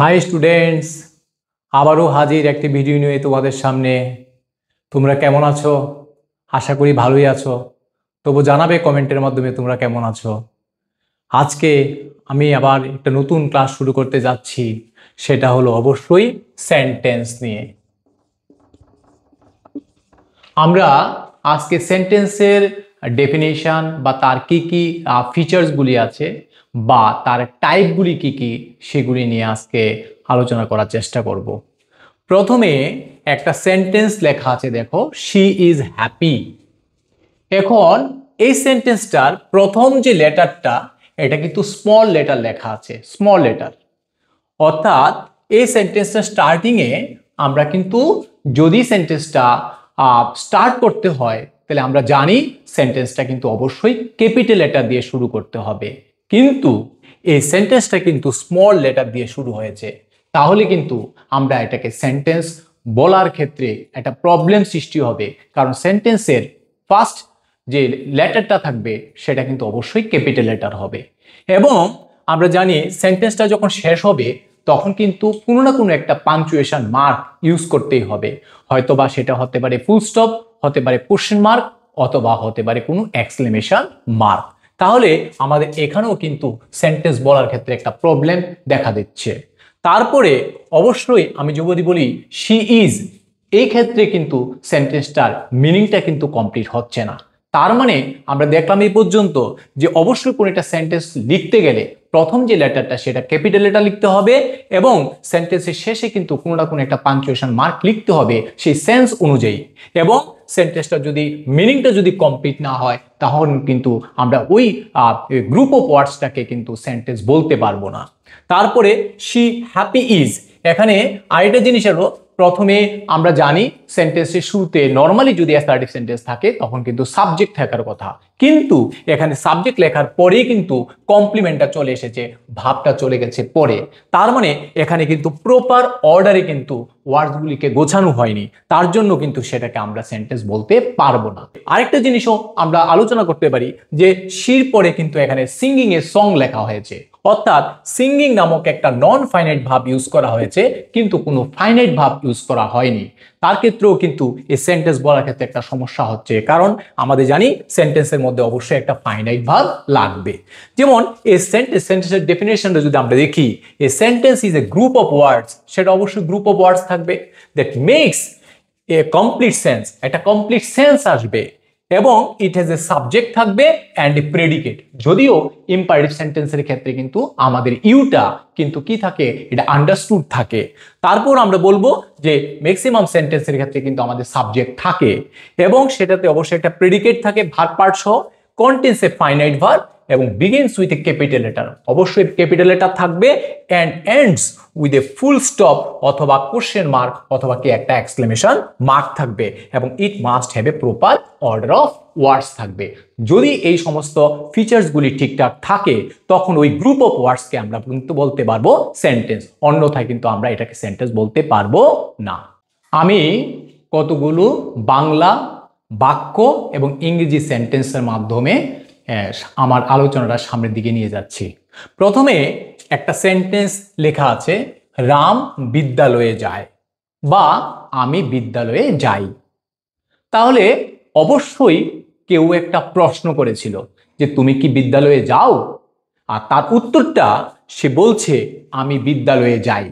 High students, আবারও হাজির একটি ভিডিও নিয়ে তোমাদের সামনে। তোমরা কেমন আছো? আশা করি ভালোই আছো। তবু জানাবে কমেন্টের মাধ্যমে তোমরা কেমন আছো। আজকে আমি আবার একটা নতুন ক্লাস শুরু করতে যাচ্ছি, সেটা হলো অবশ্যই সেন্টেন্স নিয়ে। আমরা আজকে সেন্টেন্সের ডেফিনেশন বা তার কি কি ফিচার্সগুলি আছে বা তার টাইপগুলি কি কি সেগুলি নিয়ে আজকে আলোচনা করার চেষ্টা করব। প্রথমে একটা সেন্টেন্স লেখা আছে, দেখো, শি ইজ হ্যাপি। এখন এই সেন্টেন্সটার প্রথম যে লেটারটা, এটা কিন্তু স্মল লেটার লেখা আছে, স্মল লেটার। অর্থাৎ এই সেন্টেন্সটা স্টার্টিংয়ে আমরা কিন্তু যদি সেন্টেন্সটা স্টার্ট করতে হয় তাহলে আমরা জানি সেন্টেন্সটা কিন্তু অবশ্যই ক্যাপিটাল লেটার দিয়ে শুরু করতে হবে, কিন্তু এই সেন্টেন্সটা কিন্তু স্মল লেটার দিয়ে শুরু হয়েছে। তাহলে কিন্তু আমরা এটাকে সেন্টেন্স বলার ক্ষেত্রে একটা প্রবলেম সৃষ্টি হবে, কারণ সেন্টেন্সের ফার্স্ট যে লেটারটা থাকবে সেটা কিন্তু অবশ্যই ক্যাপিটাল লেটার হবে। এবং আমরা জানি সেন্টেন্সটা যখন শেষ হবে তখন কিন্তু কোনো না কোনো একটা পাঞ্চুয়েশন মার্ক ইউজ করতেই হবে। হয়তোবা সেটা হতে পারে ফুল স্টপ, হতে পারে কোশ্চেন মার্ক, অথবা হতে পারে কোনো এক্সক্লেমেশন মার্ক। তাহলে আমাদের এখানেও কিন্তু সেন্টেন্স বলার ক্ষেত্রে একটা প্রবলেম দেখা দিচ্ছে। তারপরে অবশ্যই আমি যদি বলি শি ইজ, এই ক্ষেত্রে কিন্তু সেন্টেন্সটার মিনিংটা কিন্তু কমপ্লিট হচ্ছে না। তার মানে আমরা দেখলাম এই পর্যন্ত যে অবশ্যই কোনো একটা সেন্টেন্স লিখতে গেলে প্রথম যে লেটারটা সেটা ক্যাপিটাল লেটার লিখতে হবে, এবং সেন্টেন্সের শেষে কিন্তু কোনো না কোনো একটা পাঞ্চুয়েশন মার্ক লিখতে হবে সেই সেন্স অনুযায়ী। এবং সেন্টেন্সটা যদি মিনিংটা যদি কমপ্লিট না হয় তাহলে কিন্তু আমরা ওই গ্রুপ অফ ওয়ার্ডসটাকে কিন্তু সেন্টেন্স বলতে পারবো না। তারপরে শি হ্যাপি ইজ, এখানে আরেকটা জিনিস হলো, প্রথমে আমরা জানি সেন্টেন্সের শুরুতে নর্মালি যদি অ্যাসার্টিভ সেন্টেন্স থাকে তখন কিন্তু সাবজেক্ট থাকার কথা, কিন্তু এখানে সাবজেক্ট লেখার পরেই কিন্তু কমপ্লিমেন্টটা চলে এসেছে, ভাবটা চলে গেছে পরে। তার মানে এখানে কিন্তু প্রপার অর্ডারে কিন্তু ওয়ার্ডসগুলিকে গোছানো হয়নি, তার জন্য কিন্তু সেটাকে আমরা সেন্টেন্স বলতে পারবো না। আরেকটা জিনিসও আমরা আলোচনা করতে পারি যে শির পরে কিন্তু এখানে সিঙ্গিং এ সং লেখা হয়েছে, অর্থাৎ সিঙ্গিং নামক একটা নন ফাইনাইট ভাব ইউজ করা হয়েছে, কিন্তু কোনো ফাইনাইট ভাব ইউজ করা হয়নি। তার ক্ষেত্রেও কিন্তু এই সেন্টেন্স বলার ক্ষেত্রে একটা সমস্যা হচ্ছে, কারণ আমাদের জানি সেন্টেন্সের মধ্যে অবশ্যই একটা ফাইনাইট ভাব লাগবে। যেমন এই সেন্টেন্সের ডেফিনেশনটা যদি আমরা দেখি, a sentence is a group of words, সেটা অবশ্যই গ্রুপ অফ ওয়ার্ডস থাকবে that makes a complete sense, একটা কমপ্লিট সেন্স আসবে, এবং ইট হ্যাজ এ সাবজেক্ট থাকবে অ্যান্ড এ প্রেডিকেট। যদিও ইম্পারেটিভ সেন্টেন্সের ক্ষেত্রে কিন্তু আমাদের ইউটা কিন্তু কি থাকে, এটা আন্ডারস্টুড থাকে। তারপর আমরা বলবো যে ম্যাক্সিমাম সেন্টেন্সের ক্ষেত্রে কিন্তু আমাদের সাবজেক্ট থাকে, এবং সেটাতে অবশ্যই একটা প্রেডিকেট থাকে ভার্ব পার্ট সহ, কন্টেন্স এ ফাইনাইট ভার্ব, এবং begins with a capital letter, অবশ্যই ক্যাপিটাল লেটার থাকবে, and ends with a full stop অথবা কোশ্চেন মার্ক অথবা কি একটা এক্সক্লেমেশন মার্ক থাকবে, এবং it must have a proper order of words থাকবে। যদি এই সমস্ত ফিচার্সগুলি ঠিকঠাক থাকে তখন ওই গ্রুপ অফ ওয়ার্ডসকে আমরা কিন্তু বলতে পারবো সেন্টেন্স, অন্যথায় কিন্তু আমরা এটাকে সেন্টেন্স বলতে পারবো না। আমি কতগুলো বাংলা বাক্য এবং ইংরেজি সেন্টেন্সের মাধ্যমে আমার আলোচনাটা সামনের দিকে নিয়ে যাচ্ছি। প্রথমে একটা সেন্টেন্স লেখা আছে, রাম বিদ্যালয়ে যায় বা আমি বিদ্যালয়ে যাই। তাহলে অবশ্যই কেউ একটা প্রশ্ন করেছিল যে তুমি কি বিদ্যালয়ে যাও, আর তার উত্তরটা সে বলছে আমি বিদ্যালয়ে যাই।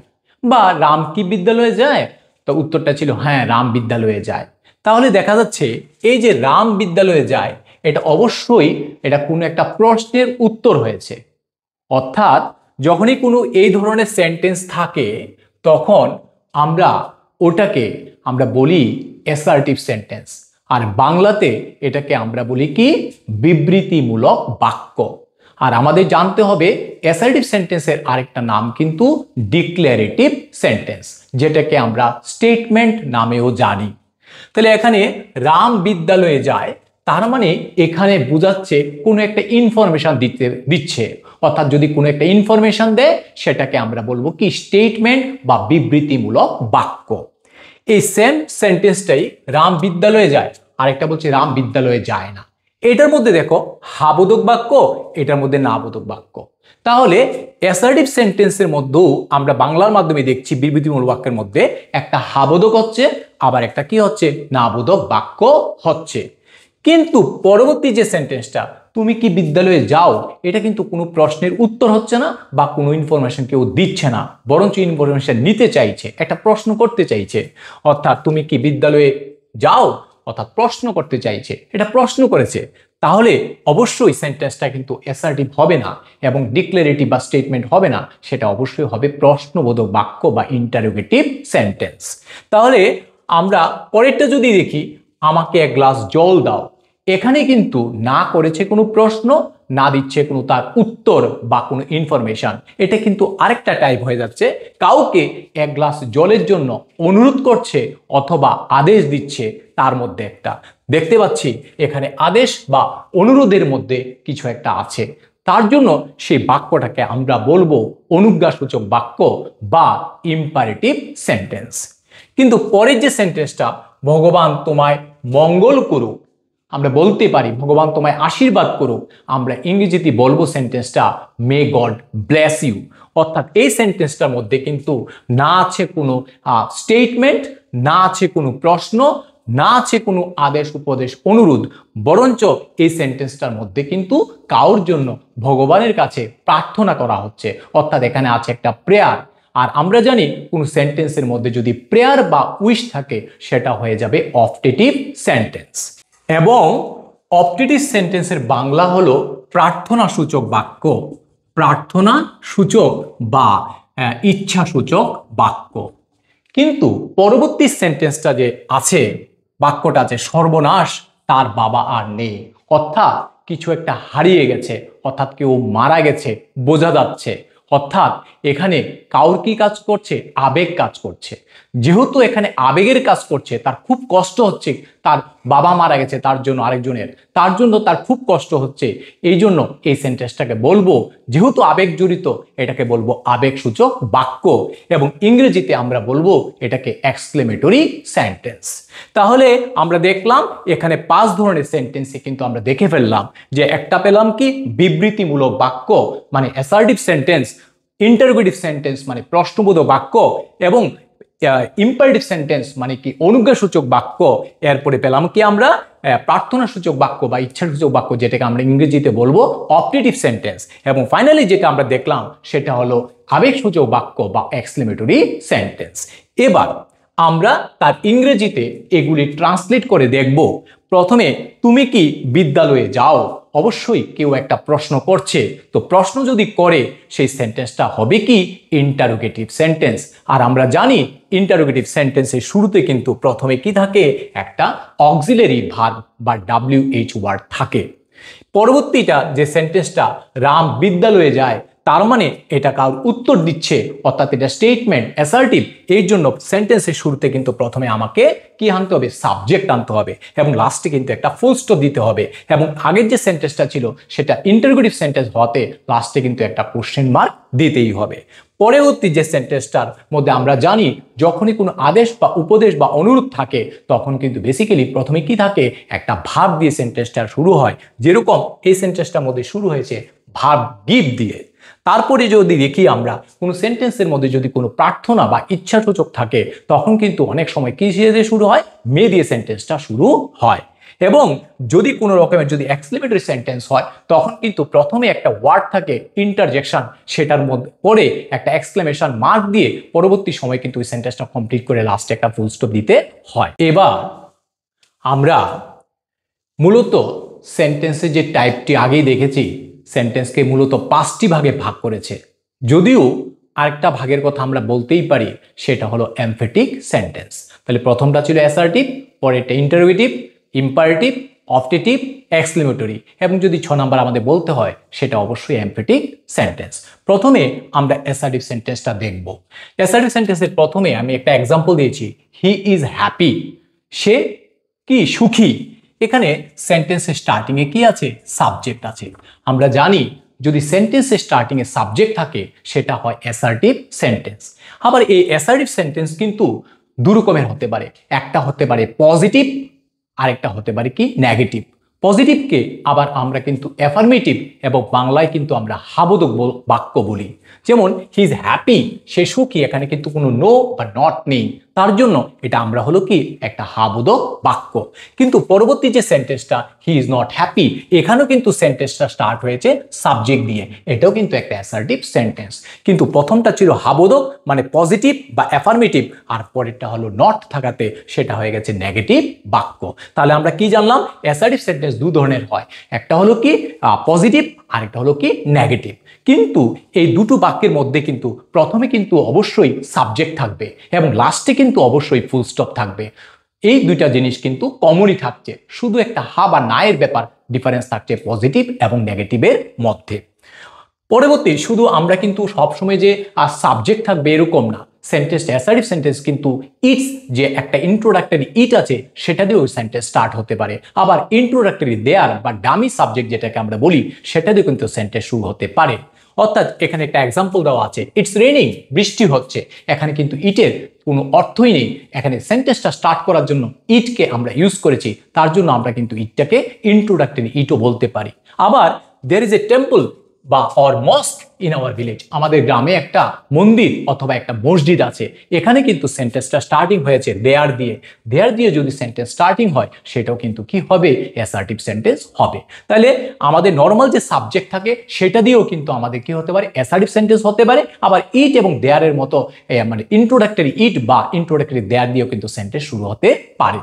বা রাম কি বিদ্যালয়ে যায়, তো উত্তরটা ছিল হ্যাঁ রাম বিদ্যালয়ে যায়। তাহলে দেখা যাচ্ছে এই যে রাম বিদ্যালয়ে যায়, এটা অবশ্যই এটা কোনো একটা প্রশ্নের উত্তর হয়েছে। অর্থাৎ যখনই কোনো এই ধরনের সেন্টেন্স থাকে তখন আমরা ওটাকে আমরা বলি অ্যাসার্টিভ সেন্টেন্স, আর বাংলাতে এটাকে আমরা বলি কি, বিবৃতিমূলক বাক্য। আর আমাদের জানতে হবে অ্যাসার্টিভ সেন্টেন্সের আরেকটা নাম কিন্তু ডিক্লারেটিভ সেন্টেন্স, যেটাকে আমরা স্টেটমেন্ট নামেও জানি। তাহলে এখানে রাম বিদ্যালয়ে যায়, তার মানে এখানে বোঝাচ্ছে কোনো একটা ইনফরমেশন দিচ্ছে, অর্থাৎ যদি কোনো একটা ইনফরমেশন দেয় সেটাকে আমরা বলবো কি, স্টেটমেন্ট বা বিবৃতিমূলক বাক্য। এই সেম সেন্টেন্সটাই রাম বিদ্যালয়ে যায়, আরেকটা বলছে রাম বিদ্যালয়ে যায় না। এটার মধ্যে দেখো হাবোধক বাক্য, এটার মধ্যে না বোধক বাক্য। তাহলে অ্যাসার্টিভ সেন্টেন্সের মধ্যেও আমরা বাংলার মাধ্যমে দেখছি বিবৃতিমূলক বাক্যের মধ্যে একটা হাবোধক হচ্ছে, আবার একটা কি হচ্ছে, না বোধক বাক্য হচ্ছে। কিন্তু পরবর্তী যে সেন্টেন্সটা, তুমি কি বিদ্যালয়ে যাও, এটা কিন্তু কোনো প্রশ্নের উত্তর হচ্ছে না বা কোনো ইনফরমেশন কেউ দিচ্ছে না, বরঞ্চ ইনফরমেশন নিতে চাইছে, একটা প্রশ্ন করতে চাইছে। অর্থাৎ তুমি কি বিদ্যালয়ে যাও, অর্থাৎ প্রশ্ন করতে চাইছে, এটা প্রশ্ন করেছে। তাহলে অবশ্যই সেন্টেন্সটা কিন্তু অ্যাসার্টিভ হবে না এবং ডিক্লারেটিভ বা স্টেটমেন্ট হবে না, সেটা অবশ্যই হবে প্রশ্নবোধক বাক্য বা ইন্টারোগেটিভ সেন্টেন্স। তাহলে আমরা পরেরটা যদি দেখি, আমাকে এক গ্লাস জল দাও, এখানে কিন্তু না করেছে কোনো প্রশ্ন, না দিচ্ছে কোনো তার উত্তর বা কোনো ইনফরমেশন, এটা কিন্তু আরেকটা টাইপ হয়ে যাচ্ছে, কাউকে এক গ্লাস জলের জন্য অনুরোধ করছে অথবা আদেশ দিচ্ছে, তার মধ্যে একটা দেখতে পাচ্ছি এখানে আদেশ বা অনুরোধের মধ্যে কিছু একটা আছে। তার জন্য সেই বাক্যটাকে আমরা বলবো অনুজ্ঞাসূচক বাক্য বা ইম্পারেটিভ সেন্টেন্স। কিন্তু পরের যে সেন্টেন্সটা, ভগবান তোমায় মঙ্গল করুক, আমরা বলতে পারি ভগবান তোমায় আশীর্বাদ করুক, আমরা ইংরেজিতে বলবো সেন্টেন্সটা মে গড ব্লেস ইউ। অর্থাৎ এই সেন্টেন্সটার মধ্যে কিন্তু না আছে কোনো স্টেটমেন্ট, না আছে কোনো প্রশ্ন, না আছে কোনো আদেশ উপদেশ অনুরোধ, বরঞ্চ এই সেন্টেন্সটার মধ্যে কিন্তু কারোর জন্য ভগবানের কাছে প্রার্থনা করা হচ্ছে। অর্থাৎ এখানে আছে একটা প্রেয়ার। আর আমরা জানি কোন সেন্টেন্সের মধ্যে যদি প্রেয়ার বা উইশ থাকে, সেটা হয়ে যাবে অপটেটিভ সেন্টেন্স। এবং অপটেটিভ সেন্টেন্সের বাংলা হলো প্রার্থনা সূচক বাক্য, প্রার্থনা সূচক বা ইচ্ছা সূচক বাক্য। কিন্তু পরবর্তী সেন্টেন্সটা যে আছে, বাক্যটা আছে, সর্বনাশ তার বাবা আর নেই। অর্থাৎ কিছু একটা হারিয়ে গেছে, অর্থাৎ কেউ মারা গেছে বোঝা যাচ্ছে। অর্থাৎ এখানে কাউর কি কাজ করছে, আবেগ কাজ করছে। যেহেতু এখানে আবেগের কাজ করছে, তার খুব কষ্ট হচ্ছে, তার বাবা মারা গেছে তার জন্য, আরেকজনের, তার জন্য তার খুব কষ্ট হচ্ছে। এই জন্য এই সেন্টেন্সটাকে বলবো, যেহেতু আবেগ জড়িত, এটাকে বলবো আবেগসূচক বাক্য, এবং ইংরেজিতে আমরা বলবো এটাকে এক্সক্লেমেটরি সেন্টেন্স। তাহলে আমরা দেখলাম এখানে 5 ধরনের সেন্টেন্সে কিন্তু আমরা দেখে ফেললাম যে একটা পেলাম কি বিবৃতিমূলক বাক্য মানে অ্যাসার্টিভ সেন্টেন্স, ইন্টারোগেটিভ সেন্টেন্স মানে প্রশ্নবোধক বাক্য, এবং ইম্পারেটিভ সেন্টেন্স মানে কি অনুজ্ঞাসূচক বাক্য। এরপরে পেলাম কি আমরা প্রার্থনা সূচক বাক্য বা ইচ্ছাসূচক বাক্য, যেটাকে আমরা ইংরেজিতে বলবো অপটেটিভ সেন্টেন্স। এবং ফাইনালি যেটা আমরা দেখলাম সেটা হলো আবেগসূচক বাক্য বা এক্সক্লেমেটরি সেন্টেন্স। এবার আমরা তার ইংরেজিতে এগুলি ট্রান্সলেট করে দেখব। প্রথমে তুমি কি বিদ্যালয়ে যাও, অবশ্যই কেউ একটা প্রশ্ন করছে, তো প্রশ্ন যদি করে সেই সেন্টেন্সটা হবে কি ইন্টারোগেটিভ সেন্টেন্স। আর আমরা জানি ইন্টারোগেটিভ সেন্টেন্সের শুরুতে কিন্তু প্রথমে কি থাকে, একটা অক্সিলারি ভার্ব বা WH ওয়ার্ড থাকে। পরবর্তীটা যে সেন্টেন্সটা রাম বিদ্যালয়ে যায়, তার মানে এটা কারোর উত্তর দিচ্ছে, অর্থাৎ এটা স্টেটমেন্ট অ্যাসার্টিভ। এই জন্য সেন্টেন্সের শুরুতে কিন্তু প্রথমে আমাকে কি আনতে হবে, সাবজেক্ট আনতে হবে, এবং লাস্টে কিন্তু একটা ফুল স্টপ দিতে হবে। এবং আগের যে সেন্টেন্সটা ছিল সেটা ইন্টারোগেটিভ সেন্টেন্স হতে লাস্টে কিন্তু একটা কোশ্চেন মার্ক দিতেই হবে। পরবর্তী যে সেন্টেন্সটার মধ্যে আমরা জানি যখনই কোনো আদেশ বা উপদেশ বা অনুরোধ থাকে, তখন কিন্তু বেসিক্যালি প্রথমে কি থাকে, একটা ভার্ব দিয়ে সেন্টেন্সটা শুরু হয়। যেরকম এই সেন্টেন্সটার মধ্যে শুরু হয়েছে ভার্ব গিভ দিয়ে। তারপরে যদি দেখি আমরা কোনো সেন্টেন্সের মধ্যে যদি কোনো প্রার্থনা বা ইচ্ছাসূচক থাকে, তখন কিন্তু অনেক সময় কি দিয়ে শুরু হয়, মে দিয়ে সেন্টেন্সটা শুরু হয়। এবং যদি কোনো রকমের যদি এক্সক্লেমেটরি সেন্টেন্স হয়, তখন কিন্তু প্রথমে একটা ওয়ার্ড থাকে ইন্টারজেকশন, সেটার মধ্যে পরে একটা এক্সক্লেমেশন মার্ক দিয়ে পরবর্তী সময় কিন্তু ওই সেন্টেন্সটা কমপ্লিট করে লাস্টে একটা ফুল স্টপ দিতে হয়। এবার আমরা মূলত সেন্টেন্সের যে টাইপটি আগেই দেখেছি, সেন্টেন্সকে মূলত 5টি ভাগে ভাগ করেছে। যদিও আরেকটা ভাগের কথা আমরা বলতেই পারি, সেটা হলো এমফেটিক সেন্টেন্স। তাহলে প্রথমটা ছিল অ্যাসার্টিভ, পরেরটা ইন্টারোগেটিভ, ইম্পারেটিভ, অপটেটিভ, এক্সক্লেমেটরি, এবং যদি 6 নাম্বার আমাদের বলতে হয় সেটা অবশ্যই এমফেটিক সেন্টেন্স। প্রথমে আমরা অ্যাসার্টিভ সেন্টেন্সটা দেখব। অ্যাসার্টিভ সেন্টেন্সের প্রথমে আমি একটা এক্সাম্পল দিয়েছি, হি ইজ হ্যাপি, সে কি সুখী। এখানে সেন্টেন্সের স্টার্টিংয়ে কি আছে, সাবজেক্ট আছে। আমরা জানি যদি সেন্টেন্সের স্টার্টিংয়ে সাবজেক্ট থাকে সেটা হয় অ্যাসার্টিভ সেন্টেন্স। আবার এই অ্যাসার্টিভ সেন্টেন্স কিন্তু দু রকমের হতে পারে, একটা হতে পারে পজিটিভ, আরেকটা হতে পারে কি নেগেটিভ। পজিটিভকে আবার আমরা কিন্তু অ্যাফার্মেটিভ এবং বাংলায় কিন্তু আমরা হাবোধক বাক্য বলি। যেমন হি ইজ হ্যাপি, সে সুখী, এখানে কিন্তু কোনো নো বা নট নেই, তার জন্য এটা আমরা হলো কি একটা হাবোধক বাক্য। কিন্তু পরবর্তী যে সেন্টেন্সটা হি ইজ নট হ্যাপি, এখানেও কিন্তু সেন্টেন্সটা স্টার্ট হয়েছে সাবজেক্ট দিয়ে, এটাও কিন্তু একটা অ্যাসার্টিভ সেন্টেন্স। কিন্তু প্রথমটা ছিল হাবোধক মানে পজিটিভ বা অ্যাফার্মেটিভ, আর পরেরটা হলো নট থাকাতে সেটা হয়ে গেছে নেগেটিভ বাক্য। তাহলে আমরা কি জানলাম, অ্যাসার্টিভ সেন্টেন্স দু ধরনের হয়, একটা হলো কি পজিটিভ, আরেকটা হলো কি নেগেটিভ। কিন্তু এই দুটো বাক্যের মধ্যে কিন্তু প্রথমে কিন্তু অবশ্যই সাবজেক্ট থাকবে এবং লাস্টে কিন্তু অবশ্যই ফুল স্টপ থাকবে। এই দুইটা জিনিস কিন্তু কমনই থাকছে, শুধু একটা হা বা না এর ব্যাপার ডিফারেন্স থাকছে পজিটিভ এবং নেগেটিভের মধ্যে। পরবর্তী শুধু আমরা কিন্তু সবসময় যে সাবজেক্ট থাকবে এরকম না, সেন্টেন্স অ্যাসার্টিভ সেন্টেন্স কিন্তু ইটস যে একটা ইন্ট্রোডাক্টরি ইট আছে সেটা দিয়ে ওই সেন্টেন্স স্টার্ট হতে পারে, আবার ইন্ট্রোডাক্টরি দেয়ার বা ডামি সাবজেক্ট যেটাকে আমরা বলি সেটা দিয়ে কিন্তু সেন্টেন্স শুরু হতে পারে। অর্থাৎ এখানে একটা এক্সাম্পল দেওয়া আছে, ইটস রেনিং, বৃষ্টি হচ্ছে, এখানে কিন্তু ইটের কোনো অর্থই নেই, এখানে সেন্টেন্সটা স্টার্ট করার জন্য ইটকে আমরা ইউজ করেছি, তার জন্য আমরা কিন্তু ইটটাকে ইন্ট্রোডাক্টরি ইটও বলতে পারি। আবার দেয়ার ইজ এ টেম্পল বা অর মস্ক ইন আওয়ার ভিলেজ, আমাদের গ্রামে একটা মন্দির অথবা একটা মসজিদ আছে, এখানে কিন্তু সেন্টেন্সটা স্টার্টিং হয়েছে দেয়ার দিয়ে, দেয়ার দিয়ে যদি সেন্টেন্স স্টার্টিং হয় সেটাও কিন্তু কি হবে, অ্যাসার্টিভ সেন্টেন্স হবে। তাহলে আমাদের নর্মাল যে সাবজেক্ট থাকে সেটা দিয়েও কিন্তু আমাদের কি হতে পারে, অ্যাসার্টিভ সেন্টেন্স হতে পারে। আবার ইট এবং দেয়ারের মতো মানে ইন্ট্রোডাক্টরি ইট বা ইন্ট্রোডাক্টরি দেয়ার দিয়েও কিন্তু সেন্টেন্স শুরু হতে পারে।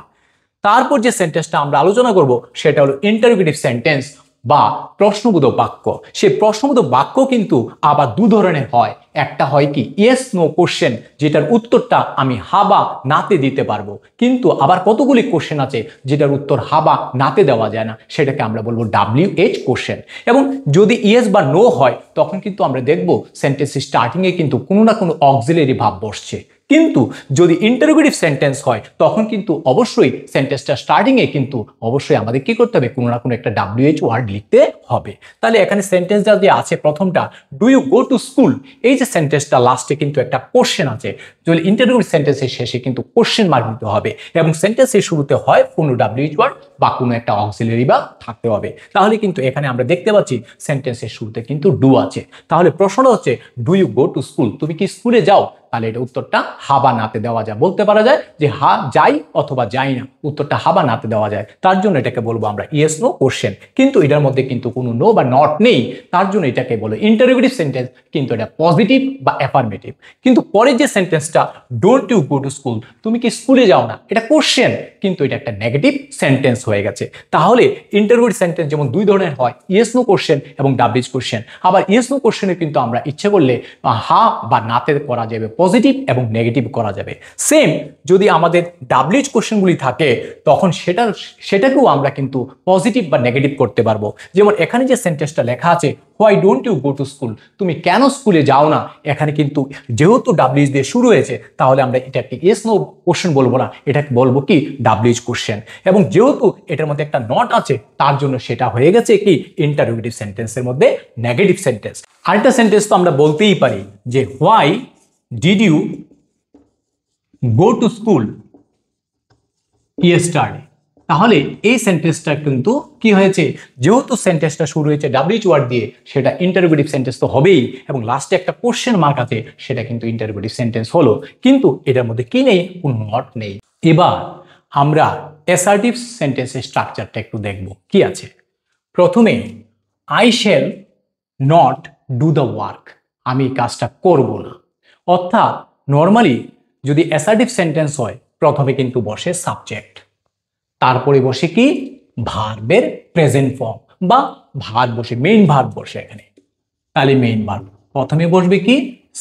তারপর যে সেন্টেন্সটা আমরা আলোচনা করব সেটা হলো ইন্টারোগেটিভ সেন্টেন্স বা প্রশ্নবোধক বাক্য। সেই প্রশ্নবোধক বাক্য কিন্তু আবার দু ধরনের হয়, একটা হয় কি ইয়েস নো কোশ্চেন, যেটার উত্তরটা আমি হা বা নাতে দিতে পারবো, কিন্তু আবার কতগুলি কোশ্চেন আছে যেটার উত্তর হা বা নাতে দেওয়া যায় না, সেটাকে আমরা বলবো WH কোশ্চেন। এবং যদি ইয়েস বা নো হয় তখন কিন্তু আমরা দেখবো সেন্টেন্সের স্টার্টিংয়ে কিন্তু কোনো না কোনো অক্সিলারি ভাব বসছে। কিন্তু যদি ইন্টারোগেটিভ সেন্টেন্স হয় তখন কিন্তু অবশ্যই সেন্টেন্সটা স্টার্টিংয়ে কিন্তু অবশ্যই আমাদের কি করতে হবে, কোনো না কোনো একটা WH ওয়ার্ড লিখতে হবে। তাহলে এখানে সেন্টেন্সটা যে আছে প্রথমটা do you go to school, এই যে সেন্টেন্সটা লাস্টে কিন্তু একটা কোশ্চেন আছে, যদি ইন্টারোগেটিভ সেন্টেন্সের শেষে কিন্তু কোশ্চেন মার্ক দিতে হবে এবং সেন্টেন্সের শুরুতে হয় কোনো WH ওয়ার্ড বা কোনো একটা অক্সিলারি বা থাকতে হবে। তাহলে কিন্তু এখানে আমরা দেখতে পাচ্ছি সেন্টেন্সের শুরুতে কিন্তু ডু আছে। তাহলে প্রশ্নটা হচ্ছে do you go to school, তুমি কি স্কুলে যাও, তাহলে এটা উত্তরটা হা বা নাতে দেওয়া যায়, বলতে পারা যায় যে হা যাই অথবা যাই না, উত্তরটা হা বা নাতে দেওয়া যায়, তার জন্য এটাকে বলবো আমরা ইয়েস নো কোশ্চেন। কিন্তু এটার মধ্যে কিন্তু কোনো নো বা নট নেই, তার জন্য এটাকে বলো ইন্টারোগেটিভ সেন্টেন্স, কিন্তু এটা পজিটিভ বা অ্যাফার্মেটিভ। কিন্তু পরের যে সেন্টেন্সটা don't you go to school, তুমি কি স্কুলে যাও না, এটা কোশ্চেন, কিন্তু এটা একটা নেগেটিভ সেন্টেন্স হয়ে গেছে। তাহলে ইন্টারোগেটিভ সেন্টেন্স যেমন দুই ধরনের হয়, ইয়েস নো কোশ্চেন এবং WH কোশ্চেন। আবার ইয়েস নো কোশ্চেনে কিন্তু আমরা ইচ্ছে করলে হা বা নাতে করা যাবে, পজিটিভ এবং নেগেটিভ করা যাবে। সেম যদি আমাদের WH কোশ্চেনগুলি থাকে তখন সেটাকেও আমরা কিন্তু পজিটিভ বা নেগেটিভ করতে পারবো। যেমন এখানে যে সেন্টেন্সটা লেখা আছে why don't you go to school, তুমি কেন স্কুলে যাও না, এখানে কিন্তু যেহেতু WH দিয়ে শুরু হয়েছে তাহলে আমরা এটাকে ইয়েস নো কোশ্চেন বলবো না, এটাকে বলবো কি WH কোশ্চেন। এবং যেহেতু এটার মধ্যে একটা নট আছে তার জন্য সেটা হয়ে গেছে কি ইন্টারোগেটিভ সেন্টেন্সের মধ্যে নেগেটিভ সেন্টেন্স। আরেকটা সেন্টেন্স তো আমরা বলতেই পারি যে why did you go to school yesterday, তাহলে এই সেন্টেন্সটা কিন্তু কি হয়েছে, যেহেতু সেন্টেন্সটা শুরু হয়েছে WH ওয়ার্ড দিয়ে সেটা ইন্টারোগেটিভ সেন্টেন্স তো হবেই, এবং লাস্টে একটা কোশ্চেন মার্ক আছে সেটা কিন্তু ইন্টারোগেটিভ সেন্টেন্স হলো, কিন্তু এটার মধ্যে কি নেই, কোনো নট নেই। এবার আমরা অ্যাসার্টিভ সেন্টেন্সের স্ট্রাকচারটা একটু দেখব কি আছে। প্রথমে I shall not do the work, আমি কাজটা করব না। অর্থাৎ নর্মালি যদি অ্যাসার্টিভ সেন্টেন্স হয় প্রথমে কিন্তু বসে সাবজেক্ট, তারপরে বসে কি ভার্বের প্রেজেন্ট ফর্ম বা ভার্ব বসে, মেইন ভার্ব বসে এখানে। তাহলে মেইন ভার্ব প্রথমে বসবে কি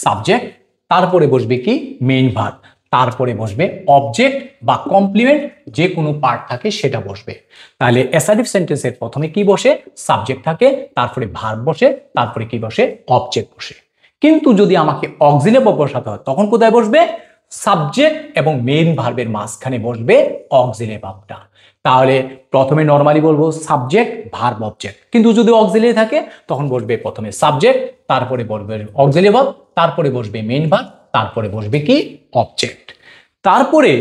সাবজেক্ট, তারপরে বসবে কি মেইন ভার্ব, তারপরে বসবে অবজেক্ট বা কমপ্লিমেন্ট, যে কোনো পার্ট থাকে সেটা বসবে। তাহলে অ্যাসার্টিভ সেন্টেন্সের প্রথমে কি বসে সাবজেক্ট থাকে, তারপরে ভার্ব বসে, তারপরে কি বসে অবজেক্ট বসে। কিন্তু যদি আমাকে অক্সিলারি ভার্ব বসাতে হয় তখন কোথায় বসবে, সাবজেক্ট এবং মেইন ভার্বের মাঝখানে বসবে অক্সিলারি ভার্বটা। তাহলে প্রথমে নরমালি বলবো সাবজেক্ট ভার্ব অবজেক্ট, কিন্তু যদি অক্সিলারি থাকে তখন বসবে প্রথমে সাবজেক্ট, তারপরে বসবে অক্সিলারি ভার্ব, তারপরে বসবে মেইন ভার্ব, তারপরে বসবে কি অবজেক্ট। তারপরে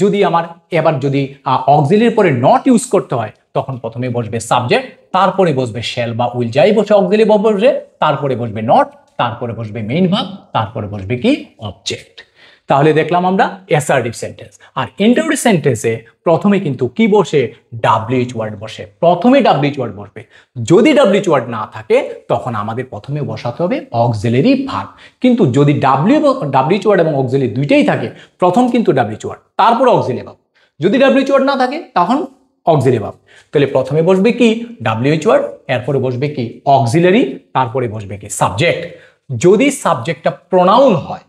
যদি আমার এবার যদি অক্সিলারির পরে নট ইউজ করতে হয় তখন প্রথমে বসবে সাবজেক্ট, তারপরে বসবে শ্যাল বা উইল, যাই বসে অক্সিলারি ভার্ব বসবে, তারপরে বসবে নট, তারপরে বসবে মেইন ভার্ব, তারপরে বসবে কি অবজেক্ট। তাহলে দেখলাম আমরা অ্যাসার্টিভ সেন্টেন্স। আর ইন্টারোগেটিভ সেন্টেন্সে প্রথমে কিন্তু কি বসে, ডাব্লিউএইচ ওয়ার্ড বসে, প্রথমে ডাব্লিউএইচ ওয়ার্ড বসবে। যদি ডাব্লিউএইচ ওয়ার্ড না থাকে তখন আমাদের প্রথমে বসাতে হবে অক্সিলারি ভার্ব। কিন্তু যদি ডাব্লিউএইচ ওয়ার্ড এবং অক্সিলারি দুইটাই থাকে, প্রথম কিন্তু ডাব্লিউএইচ ওয়ার্ড, তারপর অক্সিলারি ভার্ব। যদি ডাব্লিউএইচ ওয়ার্ড না থাকে তখন অক্সিলারি ভার্ব। তাহলে প্রথমে বসবে কি ডাব্লিউএইচ ওয়ার্ড, এরপরে বসবে কি অক্সিলারি, তারপরে বসবে কি সাবজেক্ট। যদি সাবজেক্টটা প্রোনাউন হয়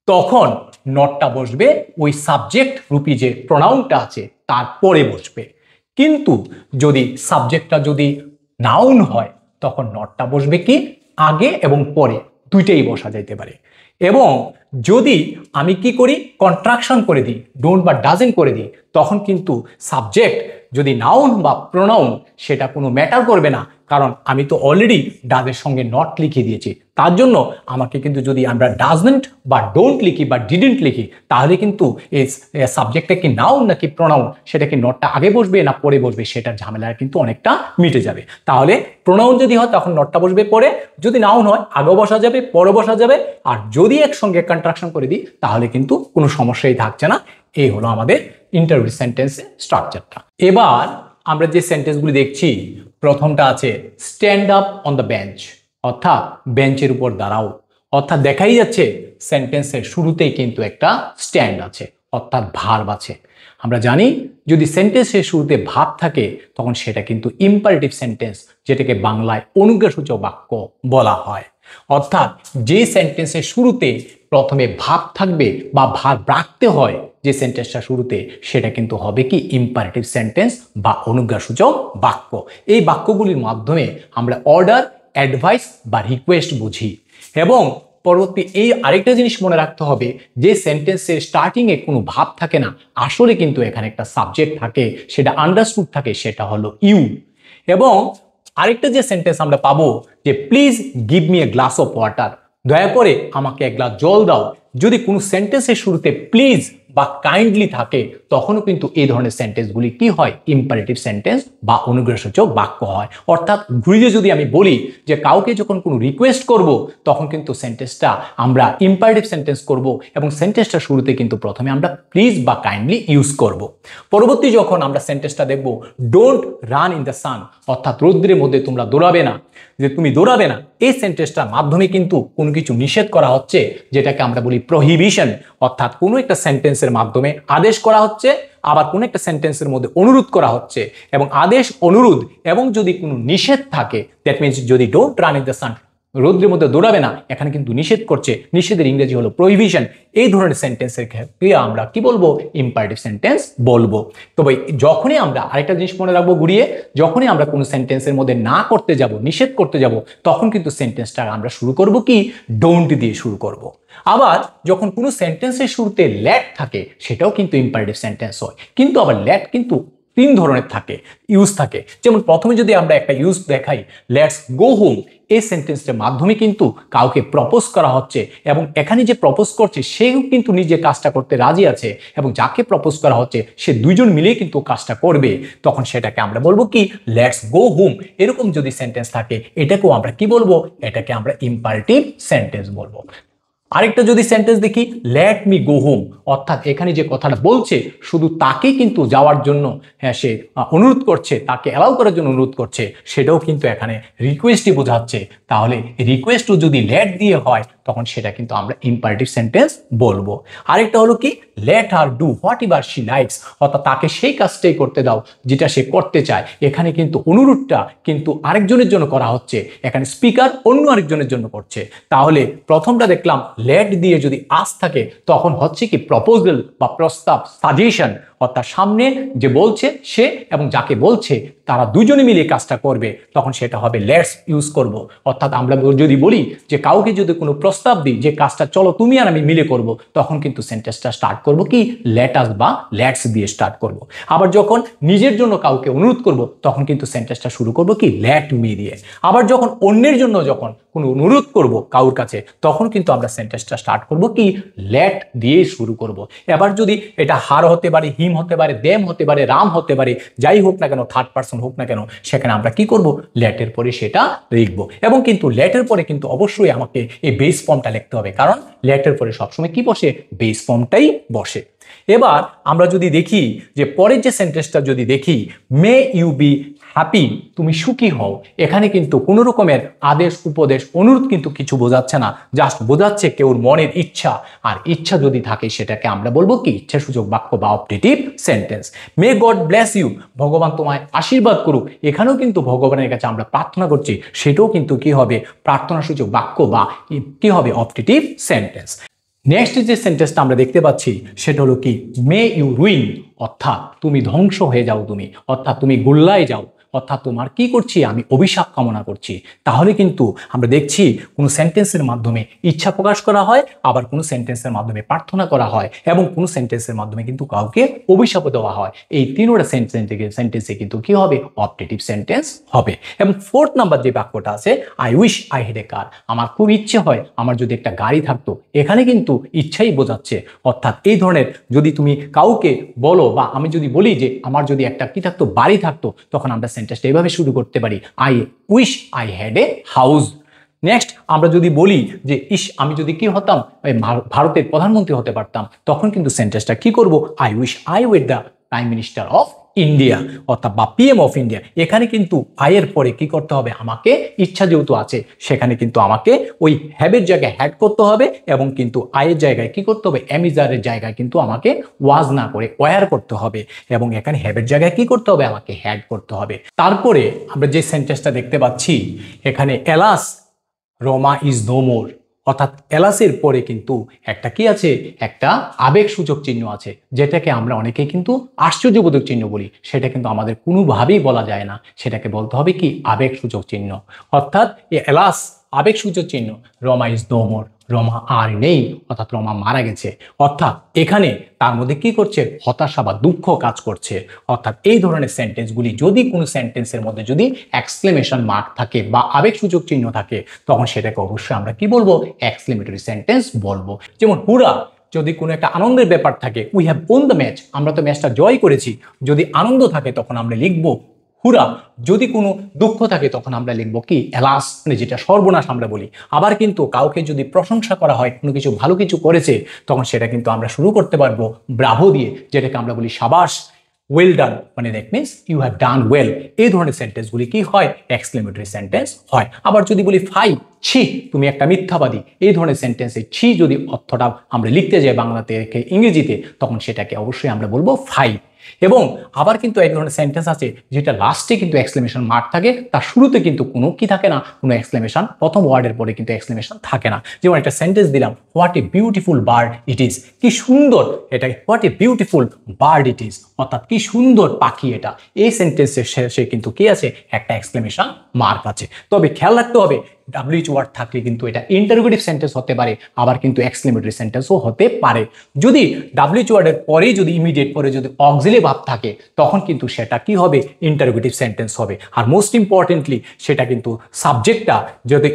তখন নটটা বসবে ওই সাবজেক্ট রূপী যে প্রোনাউনটা আছে তারপরে বসবে। কিন্তু যদি সাবজেক্টটা যদি নাউন হয় তখন নটটা বসবে কি আগে এবং পরে, দুইটাই বসা যাইতে পারে। এবং যদি আমি কি করি, কন্ট্রাকশন করে দিই, ডোন্ট বা ডাজেন্ট করে দিই, তখন কিন্তু সাবজেক্ট যদি নাউন বা প্রোনাউন সেটা কোনো ম্যাটার করবে না, কারণ আমি তো অলরেডি ডাজের সঙ্গে নট লিখে দিয়েছি। তার জন্য আমাকে কিন্তু যদি আমরা ডাজন্ট বা ডোন্ট লিখি বা ডিডন্ট লিখি, তাহলে কিন্তু এই সাবজেক্টটা কি নাউন নাকি প্রোনাউন, সেটা কি নটটা আগে বসবে না পরে বসবে, সেটার ঝামেলা কিন্তু অনেকটা মিটে যাবে। তাহলে প্রোনাউন যদি হয় তখন নটটা বসবে পরে, যদি নাউন হয় আগেও বসা যাবে পরে বসা যাবে। আর যদি একসঙ্গে কন্ট্রাকশন করে দিই তাহলে কিন্তু কোনো সমস্যাই থাকছে না। এই হলো আমাদের ইন্টারোগেটিভ সেন্টেন্সের স্ট্রাকচারটা। এবার আমরা যে সেন্টেন্সগুলি দেখছি, প্রথমটা আছে stand up on the bench, অর্থাৎ বেঞ্চের উপর দাঁড়াও। অর্থাৎ দেখাই যাচ্ছে সেন্টেন্সের শুরুতেই কিন্তু একটা স্ট্যান্ড আছে, অর্থাৎ ভার্ব আছে। আমরা জানি যদি সেন্টেন্সের শুরুতে ভাব থাকে তখন সেটা কিন্তু ইম্পারেটিভ সেন্টেন্স, যেটাকে বাংলায় অনুজ্ঞাসূচক বাক্য বলা হয়। অর্থাৎ যে সেন্টেন্সের শুরুতে প্রথমে ভাব থাকবে বা ভার্ব রাখতে হয় যে সেন্টেন্সটা শুরুতে, সেটা কিন্তু হবে কি ইম্পারেটিভ সেন্টেন্স বা অনুজ্ঞাসূচক বাক্য। এই বাক্যগুলির মাধ্যমে আমরা অর্ডার, অ্যাডভাইস বা রিকোয়েস্ট বুঝি। এবং পরবর্তী এই আরেকটা জিনিস মনে রাখতে হবে, যে সেন্টেন্সের স্টার্টিংয়ে কোনো ভাব থাকে না, আসলে কিন্তু এখানে একটা সাবজেক্ট থাকে, সেটা আন্ডারস্টুড থাকে, সেটা হলো ইউ। এবং আরেকটা যে সেন্টেন্স আমরা পাবো যে please give me a glass of water, দয়া করে আমাকে এক গ্লাস জল দাও। যদি কোনো সেন্টেন্সের শুরুতে প্লিজ বা কাইন্ডলি থাকে তখনও কিন্তু এই ধরনের সেন্টেন্সগুলি কি হয়, ইম্পারেটিভ সেন্টেন্স বা অনুগ্রহসূচক বাক্য হয়। অর্থাৎ ঘুরিয়ে যদি আমি বলি যে কাউকে যখন কোনো রিকোয়েস্ট করব তখন কিন্তু সেন্টেন্সটা আমরা ইম্পারেটিভ সেন্টেন্স করব এবং সেন্টেন্সটা শুরুতে কিন্তু প্রথমে আমরা প্লিজ বা কাইন্ডলি ইউজ করব। পরবর্তী যখন আমরা সেন্টেন্সটা দেখব don't run in the sun, অর্থাৎ রৌদ্রের মধ্যে তোমরা দৌড়াবে না, যে তুমি দৌড়াবে না, এই সেন্টেন্সটার মাধ্যমে কিন্তু কোনো কিছু নিষেধ করা হচ্ছে, যেটাকে আমরা বলি প্রহিবিশন। অর্থাৎ কোনো একটা সেন্টেন্সের মাধ্যমে আদেশ করা হচ্ছে, আবার কোনো একটা সেন্টেন্সের মধ্যে অনুরোধ করা হচ্ছে। এবং আদেশ, অনুরোধ এবং যদি কোনো নিষেধ থাকে, দ্যাট মিনস যদি don't run in the sun, রৌদ্রের মধ্যে দৌড়াবে না, এখানে কিন্তু নিষেধ করছে, নিষেধের ইংরেজি হলো প্রহিবিশন। এই ধরনের সেন্টেন্সের ক্ষেত্রে আমরা কি বলবো, ইম্পারেটিভ সেন্টেন্স বলবো। তবে যখনই আমরা আরেকটা জিনিস মনে রাখবো ঘুরিয়ে, যখনই আমরা কোনো সেন্টেন্সের মধ্যে না করতে যাব, নিষেধ করতে যাব, তখন কিন্তু সেন্টেন্সটা আমরা শুরু করব কি ডোন্ট দিয়ে শুরু করব। আবার যখন কোনো সেন্টেন্সের শুরুতে লেট থাকে সেটাও কিন্তু ইম্পারেটিভ সেন্টেন্স হয়। কিন্তু আবার লেট কিন্তু তিন ধরনের থাকে, ইউজ থাকে। যেমন প্রথমে যদি আমরা একটা ইউজ দেখাই, লেটস গো হোম, এই সেন্টেন্সের মাধ্যমে কিন্তু কাউকে প্রপোজ করা হচ্ছে এবং এখানে যে প্রপোজ করছে সেও কিন্তু নিজে কাজটা করতে রাজি আছে এবং যাকে প্রপোজ করা হচ্ছে সে দুইজন মিলেই কিন্তু কাজটা করবে। তখন সেটাকে আমরা বলবো কি লেটস গো হোম। এরকম যদি সেন্টেন্স থাকে এটাকেও আমরা কি বলবো, এটাকে আমরা ইম্পারেটিভ সেন্টেন্স বলবো। আরেকটা যদি সেন্টেন্স দেখি লেট মি গো হোম, অর্থাৎ এখানে যে কথাটা বলছে শুধু তাকে কিন্তু যাওয়ার জন্য সে অনুরোধ করছে, তাকে অ্যালাউ করার জন্য অনুরোধ করছে, সেটাও কিন্তু এখানে রিকোয়েস্টই বোঝাচ্ছে। তাহলে রিকোয়েস্টও যদি লেট দিয়ে হয় তখন সেটা কিন্তু আমরা ইম্পারেটিভ সেন্টেন্স বলবো। আরেকটা হলো কি let her do what ever she likes, অর্থাৎ তাকে সেই কাজটাই করতে দাও যেটা সে করতে চায়। এখানে কিন্তু অনুরোধটা কিন্তু আরেকজনের জন্য করা হচ্ছে, এখানে স্পিকার অন্য আরেকজনের জন্য করছে। তাহলে প্রথমটা দেখলাম লেট দিয়ে যদি আস থাকে তখন হচ্ছে কি প্রপোজাল বা প্রস্তাব, সাজেশন, অর্থাৎ সামনে যে বলছে সে এবং যাকে বলছে তারা দুজনে মিলে কাজটা করবে, তখন সেটা হবে লেটস ইউজ করব। অর্থাৎ আমরা যদি বলি যে কাউকে যদি কোনো প্রস্তাব দিই যে কাজটা চলো তুমি আর আমি মিলে করব, তখন কিন্তু সেন্টেন্সটা স্টার্ট করব কি লেট আস বা লেটস দিয়ে স্টার্ট করব। আবার যখন নিজের জন্য কাউকে অনুরোধ করব তখন কিন্তু সেন্টেন্সটা শুরু করব কি লেট মি দিয়ে। আবার যখন অন্যের জন্য যখন কোনো অনুরোধ করব কাউর কাছে তখন কিন্তু আমরা সেন্টেন্সটা স্টার্ট করব কি লেট দিয়ে শুরু করব। এবার যদি এটা হার হতে পারে, হিম হিম হতে পারে, দেম হতে পারে, রাম হতে পারে, যাই হোক না কেন, থার্ড পারসন হোক না কেন, সেখানে আমরা কি করব, লেটের পরে সেটা লিখবো। এবং কিন্তু লেটের পরে কিন্তু অবশ্যই আমাকে এই বেস ফর্মটা লিখতে হবে, কারণ লেটের পরে সবসময় কি বসে, বেস ফর্মটাই বসে। এবার আমরা যদি দেখি যে পরের যে সেন্টেন্সটা যদি দেখি, মে ইউ বি হ্যাপি, তুমি সুখী হও, এখানে কিন্তু কোনো রকমের আদেশ উপদেশ অনুরোধ কিন্তু কিছু বোঝাচ্ছে না, জাস্ট বোঝাচ্ছে কেউর মনের ইচ্ছা। আর ইচ্ছা যদি থাকে সেটাকে আমরা বলবো কি, ইচ্ছাসূচক বাক্য বা optative sentence. May God bless you, ভগবান তোমায় আশীর্বাদ করুক, এখানেও কিন্তু ভগবানের কাছে আমরা প্রার্থনা করছি, সেটাও কিন্তু কি হবে, প্রার্থনাসূচক বাক্য বা কি হবে, অপটেটিভ সেন্টেন্স। নেক্সট যে সেন্টেন্সটা আমরা দেখতে পাচ্ছি সেটা হলো কি, মে ইউ রুইন, অর্থাৎ তুমি ধ্বংস হয়ে যাও, তুমি অর্থাৎ তুমি গোল্লায় যাও, অর্থাৎ তোমার কি করছি, আমি অভিশাপ কামনা করছি। তাহলে কিন্তু আমরা দেখছি কোনো সেন্টেন্সের মাধ্যমে ইচ্ছা প্রকাশ করা হয়, আবার কোনো সেন্টেন্সের মাধ্যমে প্রার্থনা করা হয়, এবং কোনো সেন্টেন্সের মাধ্যমে কিন্তু কাউকে অভিশাপ দেওয়া হয়। এই তিনটা সেন্টেন্সে কিন্তু কি হবে, অপটেটিভ সেন্টেন্স হবে। এবং ফোর্থ নাম্বার যে বাক্যটা আছে, I wish I had a car, আমার খুব ইচ্ছে হয় আমার যদি একটা গাড়ি থাকতো, এখানে কিন্তু ইচ্ছাই বোঝাচ্ছে। অর্থাৎ এই ধরনের যদি তুমি কাউকে বলো, বা আমি যদি বলি যে আমার যদি একটা কি থাকতো, বাড়ি থাকতো, তখন আমরা সেন্টেন্সটা এইভাবে শুরু করতে পারি, I wish I had a house. Next আমরা যদি বলি যে ইস, আমি যদি কি হতাম, ভারতের প্রধানমন্ত্রী হতে পারতাম, তখন কিন্তু সেন্টেন্সটা কি করব, I wish I were the prime minister of India, অর্থাৎ বা পিএম অফ ইন্ডিয়া। এখানে কিন্তু আয়ের পরে কি করতে হবে, আমাকে ইচ্ছা যেহেতু আছে, সেখানে কিন্তু আমাকে ওই হ্যাবের জায়গায় হ্যাড করতে হবে, এবং কিন্তু আয়ের জায়গায় কি করতে হবে, অ্যামিজারের জায়গায় কিন্তু আমাকে ওয়াজ না করে ওয়ার করতে হবে, এবং এখানে হ্যাবের জায়গায় কি করতে হবে, আমাকে হ্যাড করতে হবে। তারপরে আমরা যে সেন্টেন্সটা দেখতে পাচ্ছি এখানে, alas Rome is no more, অর্থাৎ এলাসের পরে কিন্তু একটা কি আছে, একটা আবেগসূচক চিহ্ন আছে, যেটাকে আমরা অনেকেই কিন্তু আশ্চর্যবোধক চিহ্ন বলি, সেটা কিন্তু আমাদের কোনোভাবেই বলা যায় না, সেটাকে বলতে হবে কি, আবেগসূচক চিহ্ন। অর্থাৎ এলাস আবেগসূচক চিহ্ন, Roma is no more, Roma আর নেই, অর্থাৎ রমা মারা গেছে। অর্থাৎ এখানে তার মধ্যে কি করছে, হতাশা বা দুঃখ কাজ করছে। অর্থাৎ এই ধরনের সেন্টেন্সগুলি যদি কোনো সেন্টেন্সের মধ্যে যদি এক্সক্লেমেশন মার্ক থাকে বা আবেগসূচক চিহ্ন থাকে, তখন সেটাকে অবশ্যই আমরা কি বলবো, এক্সক্লেমেটরি সেন্টেন্স বলবো। যেমন হুরা, যদি কোনো একটা আনন্দের ব্যাপার থাকে, we have won the match, আমরা তো ম্যাচটা জয় করেছি। যদি আনন্দ থাকে তখন আমরা লিখবো হুরা, যদি কোনো দুঃখ থাকে তখন আমরা লিখবো কি, এলাস, মানে যেটা সর্বনাশ আমরা বলি। আবার কিন্তু কাউকে যদি প্রশংসা করা হয়, কোনো কিছু ভালো কিছু করেছে, তখন সেটা কিন্তু আমরা শুরু করতে পারবো ব্রাভো দিয়ে, যেটাকে আমরা বলি সাবাস, ওয়েল ডান, মানে that means you have done well. এই ধরনের সেন্টেন্সগুলি কি হয়, এক্সক্লেমেটরি সেন্টেন্স হয়। আবার যদি বলি ফাই, ছি তুমি একটা মিথ্যাবাদী, এই ধরনের সেন্টেন্সে ছি যদি অর্থটা আমরা লিখতে যাই বাংলাতে ইংরেজিতে, তখন সেটাকে অবশ্যই আমরা বলবো ফাই। এবং আবার কিন্তু এক ধরনের সেন্টেন্স আছে যেটা লাস্টে কিন্তু এক্সক্লেমেশন মার্ক থাকে, তার শুরুতে কিন্তু কোনো কি থাকে না, কোনো এক্সক্লেমেশন, প্রথম ওয়ার্ডের পরে কিন্তু এক্সক্লেমেশন থাকে না। যেমন একটা সেন্টেন্স দিলাম, what a beautiful bird it is, কি সুন্দর এটা, what a beautiful bird it is, অর্থাৎ কি সুন্দর পাখি এটা। এই সেন্টেন্সের শেষে কিন্তু কি আছে, একটা এক্সক্লেমেশন মার্ক আছে। তবে খেয়াল রাখতে হবে, ডাব্লিউএইচ ওয়ার্ড থাকলে কিন্তু এটা ইন্টারোগেটিভ সেন্টেন্স হতে পারে, আবার কিন্তু এক্সক্লেমেটরি সেন্টেন্সও হতে পারে। যদি ডাব্লিউএইচ ওয়ার্ডের পরেই যদি ইমিডিয়েট পরে যদি অক্সিলারি ভার্ব থাকে, তখন কিন্তু সেটা কি হবে, ইন্টারোগেটিভ সেন্টেন্স হবে। আর মোস্ট ইম্পর্টেন্টলি সেটা কিন্তু সাবজেক্টটা যদি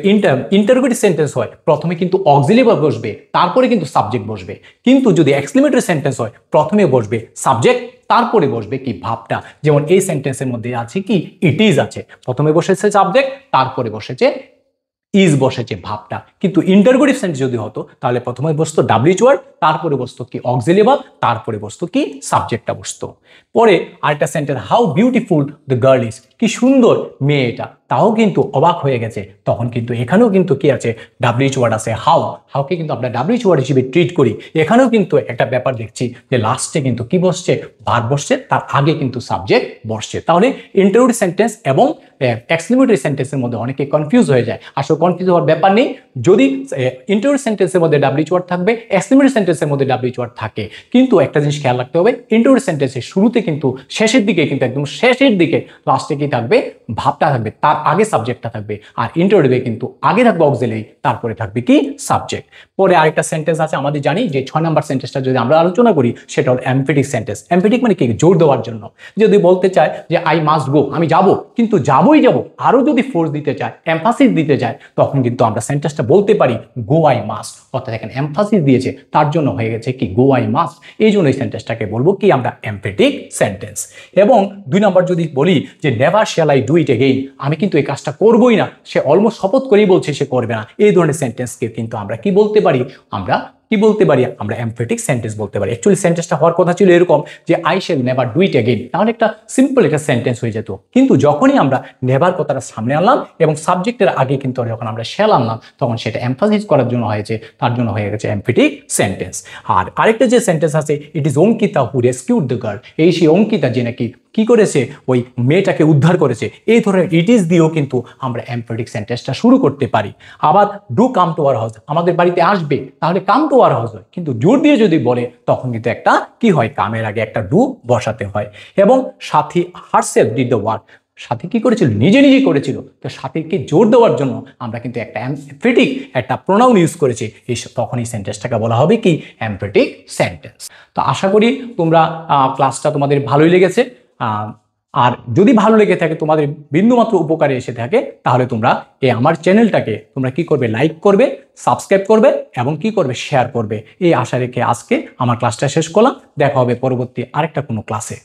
ইন্টারোগেটিভ সেন্টেন্স হয়, প্রথমে কিন্তু অক্সিলারি ভার্ব বসবে, তারপরে কিন্তু সাবজেক্ট বসবে। কিন্তু যদি এক্সক্লেমেটরি সেন্টেন্স হয়, প্রথমে বসবে সাবজেক্ট, তারপরে বসবে কি, ভাবটা। যেমন এই সেন্টেন্সের মধ্যে আছে কি, ইট ইজ আছে, প্রথমে বসেছে সাবজেক্ট, তারপরে বসেছে ইজ, বসেছে ভাবটা। কিন্তু ইন্টারোগেটিভ সেন্টেন্স যদি হতো, তাহলে প্রথমে বসতো ডাব্লিউএইচ ওয়ার্ড, তারপরে বসতো কি অক্সিলারি ভার্ব, তারপরে বসতো কি সাবজেক্টটা বসতো। পরে আরেকটা sentence, how beautiful the girl is, কি সুন্দর মেয়ে এটা, তাও কিন্তু অবাক হয়ে গেছে, তখন কিন্তু এখানেও কিন্তু কি আছে, ডাব্লিউএইচ ওয়ার্ড আছে হাউ, হাউকে কিন্তু আমরা ডাব্লিউএইচ ওয়ার্ড হিসেবে ট্রিট করি। এখানেও কিন্তু একটা ব্যাপার দেখছি যে লাস্টে কিন্তু কি বসছে, ভার্ব বসছে, তার আগে কিন্তু সাবজেক্ট বসছে। তাহলে ইন্টারোগেটিভ সেন্টেন্স এবং এক্সক্লেমেটরি সেন্টেন্সের মধ্যে অনেকে কনফিউজ হয়ে যায়। আসলে কনফিউজ হওয়ার ব্যাপার নেই, যদি ইন্টারোগেটিভ সেন্টেন্সের মধ্যে ডাব্লিউএইচ ওয়ার্ড থাকবে, এক্সক্লেমেটরি সেন্টেন্সের মধ্যে ডাব্লিউএইচ ওয়ার্ড থাকে। কিন্তু একটা জিনিস খেয়াল রাখতে হবে, ইন্টারোগেটিভ সেন্টেন্সের শুরুতে কিন্তু শেষের দিকে কিন্তু একদম শেষের দিকে লাস্টে কি কি থাকবে, ভাবটা থাকবে, তার আগে সাবজেক্টটা থাকবে। আর ইন্টারোগেটিভে কিন্তু আগে থাকবে অক্সিলারি, তারপরে থাকবে কি সাবজেক্ট। পরে আরেকটা সেন্টেন্স আছে আমাদের, জানি যে 6 নাম্বার সেন্টেন্সটা যদি আমরা আলোচনা করি সেটা হল এমফেটিক সেন্টেন্স। এমফেটিক মানে কি, জোর দেওয়ার জন্য। যদি বলতে চায় যে আই মাস্ট গো, আমি যাব, কিন্তু যাবই যাব, আরো যদি ফোর্স দিতে চায়, এমফাসিস দিতে চায়, তখন কিন্তু আমরা সেন্টেন্সটা বলতে পারি গো আই মাস্ট। অর্থাৎ এখানে এমফাসিস দিয়েছে, তার জন্য হয়ে গেছে কি গো আই মাস্ট। এই জন্য এই সেন্টেন্সটাকে বলবো কি আমরা এমফেটিক সেন্টেন্স। এবং 2 নম্বর যদি বলি যে never shall I do it again, আমি কিন্তু এই কাজটা করবোই না, সে অলমোস্ট শপথ করেই বলছে সে করবে না, এই ধরনের সেন্টেন্সকে কিন্তু আমরা কি বলতে পারি, আমরা কি বলতে পারি, আমরা এমফেটিক সেন্টেন্স বলতে পারি। অ্যাকচুয়ালি সেন্টেন্সটা হওয়ার কথা ছিল এরকম যে I shall never do it again, তাহলে একটা সিম্পল একটা সেন্টেন্স হয়ে যেত। কিন্তু যখনই আমরা নেভার কথাটা সামনে আনলাম এবং সাবজেক্টের আগে কিন্তু যখন আমরা শ্যাল আনলাম, তখন সেটা এমফাসিস করার জন্য হয়েছে, তার জন্য হয়ে গেছে এমফেটিক সেন্টেন্স। আর আরেকটা যে সেন্টেন্স আছে, it is Ankita who rescued the girl, এই সেই অঙ্কিতা যে নাকি কি করেছে, ওই মেয়েটাকে উদ্ধার করেছে। এই ধরনের ইট ইজ দিয়েও কিন্তু আমরা এমফেটিক সেন্টেন্সটা শুরু করতে পারি। আবার do come to our house, আমাদের বাড়িতে আসবে, তাহলে কাম টু আওয়ার হাউস হয়, কিন্তু জোর দিয়ে যদি বলে তখন কিন্তু একটা কি হয়, কামের আগে একটা ডু বসাতে হয়। এবং সাথী হারসেলফ ডিড দ্য ওয়ার্ক, সাথী কি করেছিল, নিজে নিজে করেছিল, তো সাথীকে জোর দেওয়ার জন্য আমরা কিন্তু একটা এমফেটিক একটা প্রোনাউন ইউজ করেছি, এই তখন এই সেন্টেন্সটাকে বলা হবে কি এমফেটিক সেন্টেন্স। তো আশা করি তোমরা ক্লাসটা তোমাদের ভালোই লেগেছে। আর যদি ভালো লেগে থাকে, তোমাদের বিন্দুমাত্র উপকারে এসে থাকে, তাহলে তোমরা এই আমার চ্যানেলটাকে তোমরা কি করবে, লাইক করবে, সাবস্ক্রাইব করবে এবং কি করবে, শেয়ার করবে। এই আশা রেখে আজকে আমার ক্লাসটা শেষ করলাম। দেখা হবে পরবর্তী আরেকটা কোনো ক্লাসে।